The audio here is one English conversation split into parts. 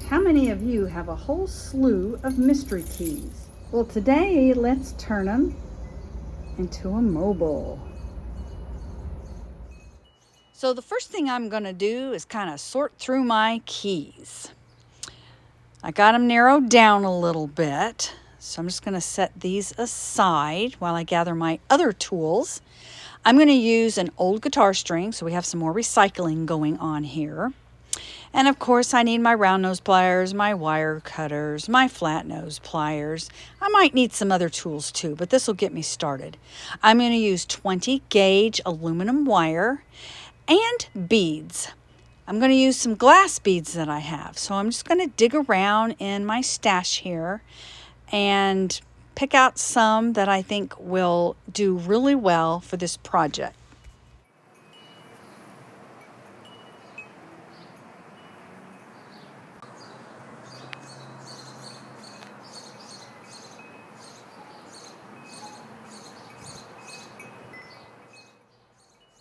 How many of you have a whole slew of mystery keys? Well, today let's turn them into a mobile. So the first thing I'm going to do is kind of sort through my keys. I got them narrowed down a little bit, so I'm just going to set these aside while I gather my other tools. I'm going to use an old guitar string, so we have some more recycling going on here. And of course, I need my round nose pliers, my wire cutters, my flat nose pliers. I might need some other tools too, but this will get me started. I'm going to use 20 gauge aluminum wire and beads. I'm going to use some glass beads that I have. So I'm just going to dig around in my stash here and pick out some that I think will do really well for this project.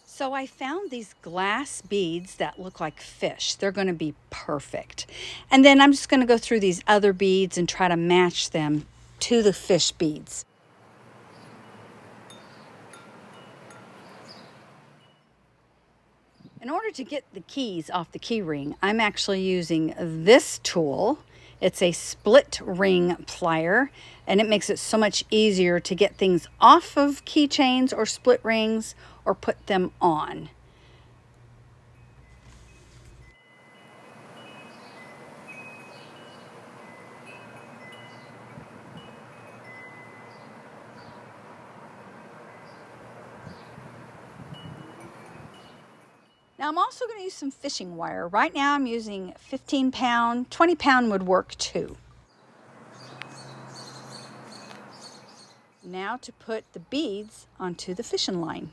So I found these glass beads that look like fish. They're going to be perfect. And then I'm just going to go through these other beads and try to match them to the fish beads. In order to get the keys off the key ring, I'm actually using this tool. It's a split ring plier, and it makes it so much easier to get things off of keychains or split rings or put them on. Now I'm also going to use some fishing wire. Right now I'm using 15 pound, 20 pound would work too. Now to put the beads onto the fishing line.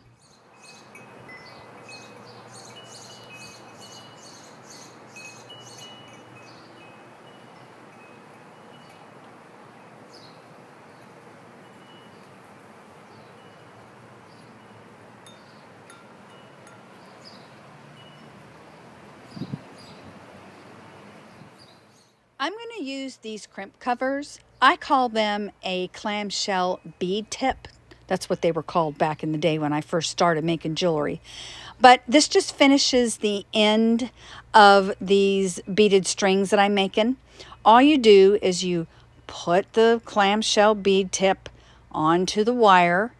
I'm going to use these crimp covers. I call them a clamshell bead tip. That's what they were called back in the day when I first started making jewelry. But this just finishes the end of these beaded strings that I'm making. All you do is you put the clamshell bead tip onto the wire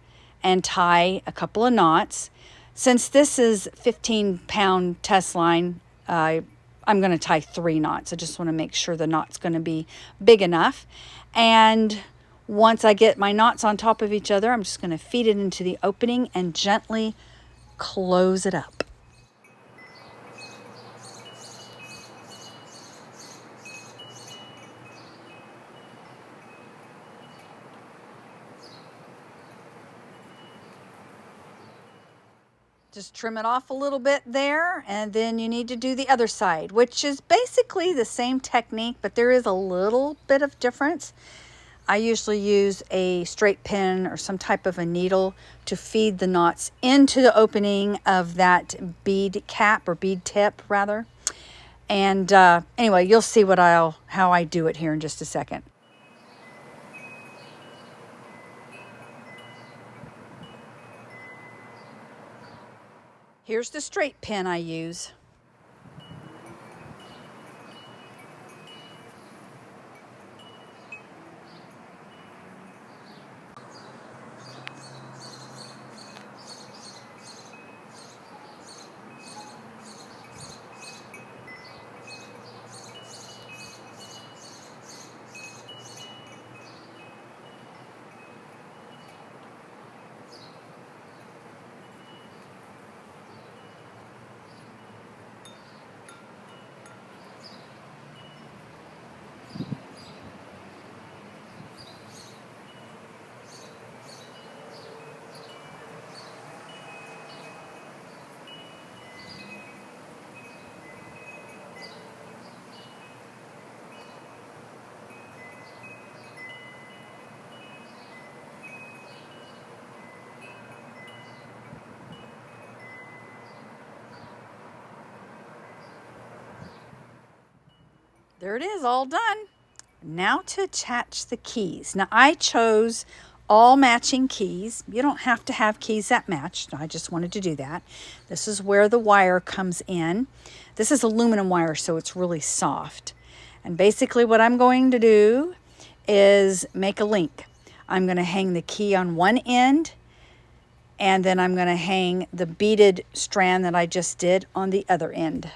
and tie a couple of knots. Since this is 15-pound test line, I'm going to tie 3 knots. I just want to make sure the knot's going to be big enough. And once I get my knots on top of each other, I'm just going to feed it into the opening and gently close it up. Just trim it off a little bit there, and then you need to do the other side, which is basically the same technique, but there is a little bit of difference. I usually use a straight pin or some type of a needle to feed the knots into the opening of that bead cap, or bead tip rather. And anyway, you'll see how I do it here in just a second. Here's the straight pin I use. There it is, all done. Now to attach the keys. Now I chose all matching keys. You don't have to have keys that match. I just wanted to do that. This is where the wire comes in. This is aluminum wire, so it's really soft. And basically what I'm going to do is make a link. I'm going to hang the key on one end, and then I'm going to hang the beaded strand that I just did on the other end.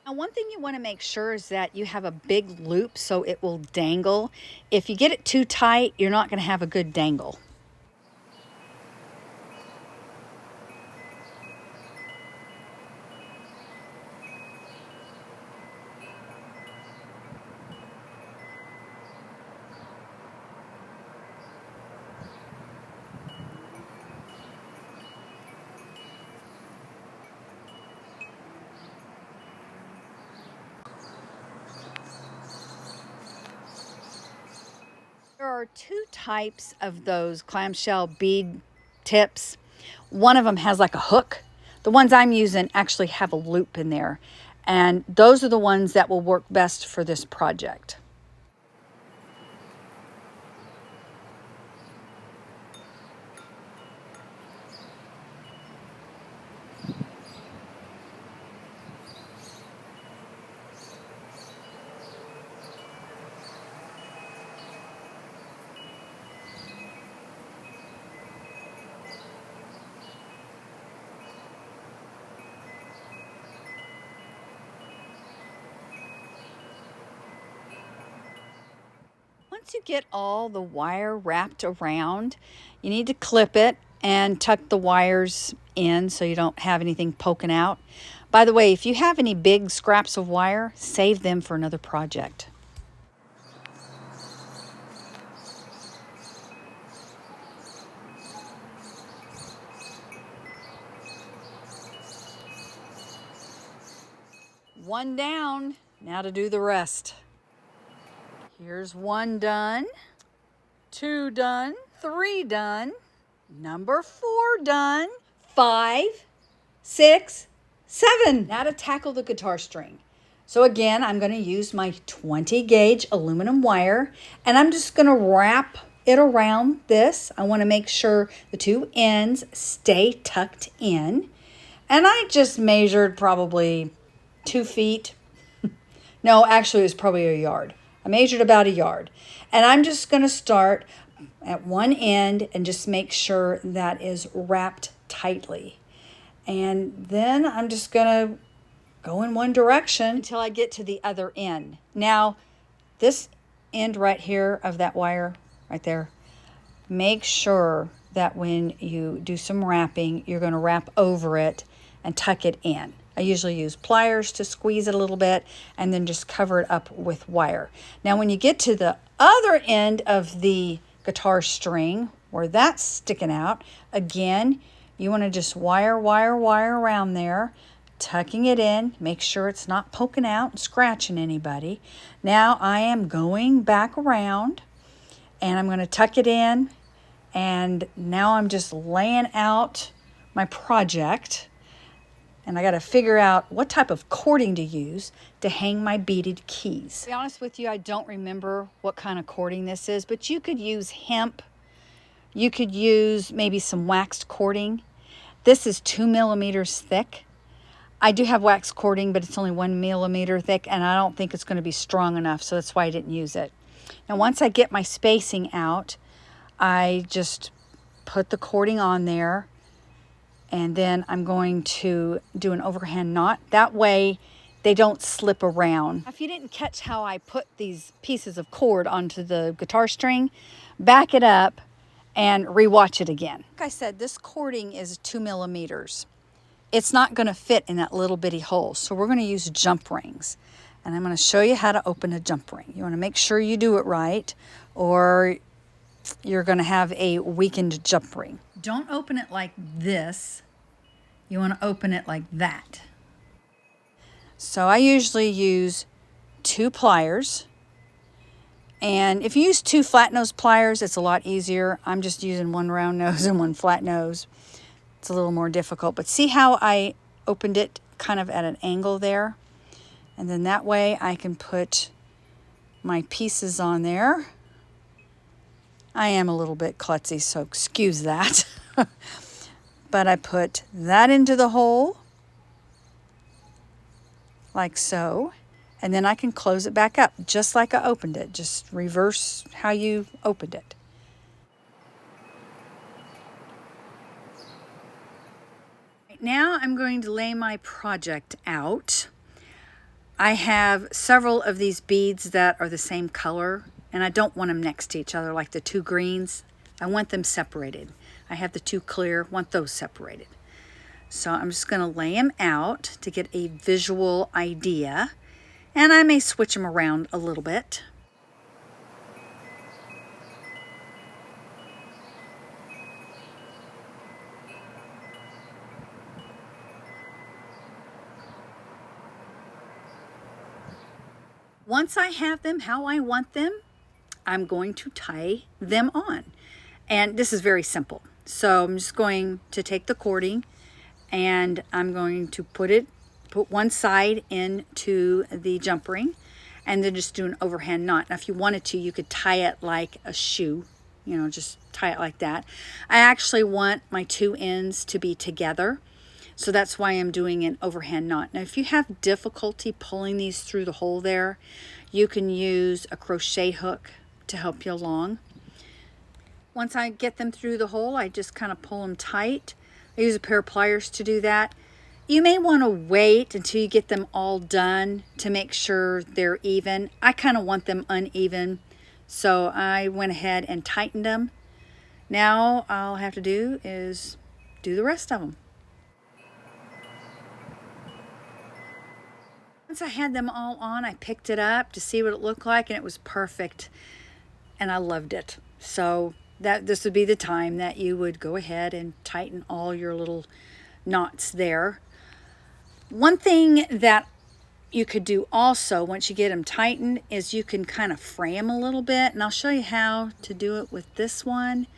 Now, one thing you want to make sure is that you have a big loop so it will dangle. If you get it too tight, you're not going to have a good dangle. There are two types of those clamshell bead tips. One of them has like a hook. The ones I'm using actually have a loop in there. And those are the ones that will work best for this project. Once you get all the wire wrapped around, you need to clip it and tuck the wires in so you don't have anything poking out. By the way, if you have any big scraps of wire, save them for another project. One down, now to do the rest. Here's one done, two done, three done, number 4 done, 5, 6, 7. Now to tackle the guitar string. So again, I'm going to use my 20 gauge aluminum wire, and I'm just going to wrap it around this. I want to make sure the two ends stay tucked in. And I just measured probably 2 feet. No, actually it was probably a yard. I measured about a yard. And I'm just going to start at one end and just make sure that is wrapped tightly. And then I'm just going to go in one direction until I get to the other end. Now, this end right here of that wire right there, make sure that when you do some wrapping, you're going to wrap over it and tuck it in. I usually use pliers to squeeze it a little bit and then just cover it up with wire. Now, when you get to the other end of the guitar string where that's sticking out, again, you want to just wire around there, tucking it in. Make sure it's not poking out and scratching anybody. Now I am going back around and I'm going to tuck it in, and now I'm just laying out my project. And I got to figure out what type of cording to use to hang my beaded keys. To be honest with you, I don't remember what kind of cording this is, but you could use hemp. You could use maybe some waxed cording. This is 2 millimeters thick. I do have wax cording, but it's only 1 millimeter thick, and I don't think it's going to be strong enough, so that's why I didn't use it. Now, once I get my spacing out, I just put the cording on there, and then I'm going to do an overhand knot. That way they don't slip around. If you didn't catch how I put these pieces of cord onto the guitar string, back it up and rewatch it again. Like I said, this cording is 2 millimeters. It's not going to fit in that little bitty hole, so we're going to use jump rings. And I'm going to show you how to open a jump ring. You want to make sure you do it right, or you're going to have a weakened jump ring. Don't open it like this. You want to open it like that. So I usually use 2 pliers, And if you use 2 flat nose pliers, it's a lot easier. I'm just using 1 round nose and 1 flat nose. It's a little more difficult, but see how I opened it kind of at an angle there? And then that way I can put my pieces on there. I am a little bit klutzy, so excuse that. But I put that into the hole, like so. And then I can close it back up, just like I opened it. Just reverse how you opened it. Now I'm going to lay my project out. I have several of these beads that are the same color, and I don't want them next to each other like the 2 greens. I want them separated. I have the 2 clear, want those separated. So I'm just going to lay them out to get a visual idea, and I may switch them around a little bit. Once I have them how I want them, I'm going to tie them on. And this is very simple. So I'm just going to take the cording and I'm going to put one side into the jump ring and then just do an overhand knot. Now if you wanted to, you could tie it like a shoe, you know, just tie it like that. I actually want my 2 ends to be together. So that's why I'm doing an overhand knot. Now, if you have difficulty pulling these through the hole there, you can use a crochet hook to help you along. Once I get them through the hole, I just kind of pull them tight. I use a pair of pliers to do that. You may want to wait until you get them all done to make sure they're even. I kind of want them uneven, so I went ahead and tightened them. Now all I have to do is do the rest of them. Once I had them all on, I picked it up to see what it looked like, and it was perfect, and I loved it. So this would be the time that you would go ahead and tighten all your little knots there. One thing that you could do also once you get them tightened is you can kind of fray them a little bit, and I'll show you how to do it with this one.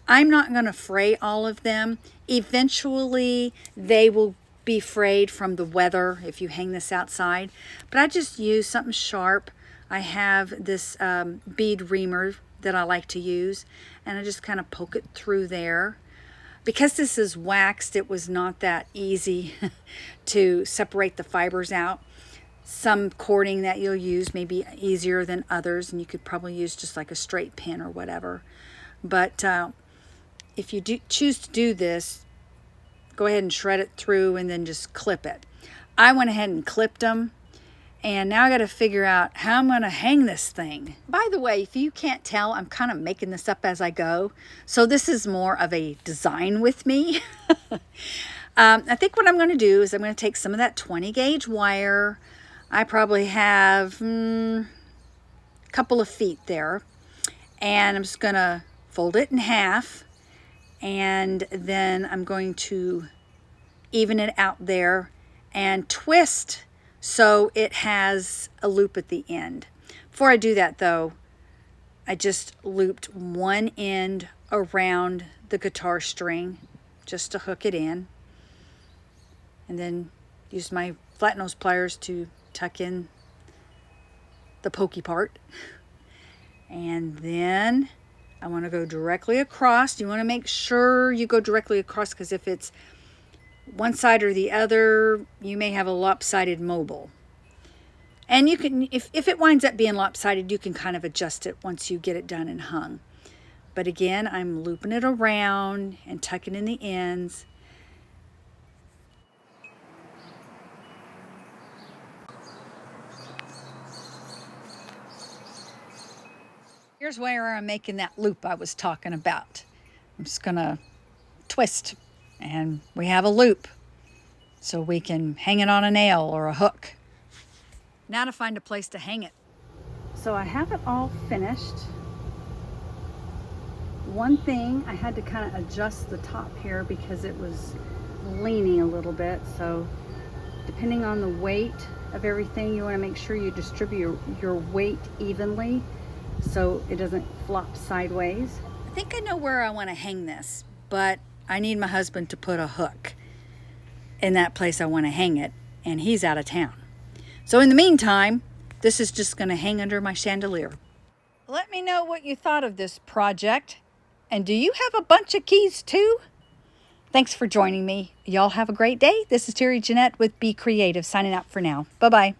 I'm not going to fray all of them. Eventually they will be frayed from the weather if you hang this outside, but I just use something sharp. I have this bead reamer that I like to use, and I just kind of poke it through there. Because this is waxed, it was not that easy to separate the fibers out. Some cording that you'll use may be easier than others, and you could probably use just like a straight pin or whatever. But if you do choose to do this, go ahead and shred it through and then just clip it. I went ahead and clipped them, and now I got to figure out how I'm going to hang this thing. By the way, if you can't tell, I'm kind of making this up as I go. So this is more of a design with me. I think what I'm going to do is I'm going to take some of that 20 gauge wire. I probably have a couple of feet there. And I'm just going to fold it in half. And then I'm going to even it out there and twist so it has a loop at the end. Before I do that though, I just looped one end around the guitar string just to hook it in, and then used my flat nose pliers to tuck in the pokey part. And then I want to go directly across. You want to make sure you go directly across, because if it's one side or the other, you may have a lopsided mobile. And you can, if it winds up being lopsided, you can kind of adjust it once you get it done and hung. But again, I'm looping it around and tucking in the ends. Here's where I'm making that loop I was talking about. I'm just gonna twist, and we have a loop so we can hang it on a nail or a hook. Now to find a place to hang it. So I have it all finished. One thing, I had to kind of adjust the top here because it was leaning a little bit. So depending on the weight of everything, you want to make sure you distribute your weight evenly. So so it doesn't flop sideways. I think I know where I want to hang this, but I need my husband to put a hook in that place I want to hang it, and he's out of town. So in the meantime, this is just going to hang under my chandelier. Let me know what you thought of this project. And do you have a bunch of keys too? Thanks for joining me. Y'all have a great day. This is Terry Jeanette with Be Creative signing out for now. Bye-bye.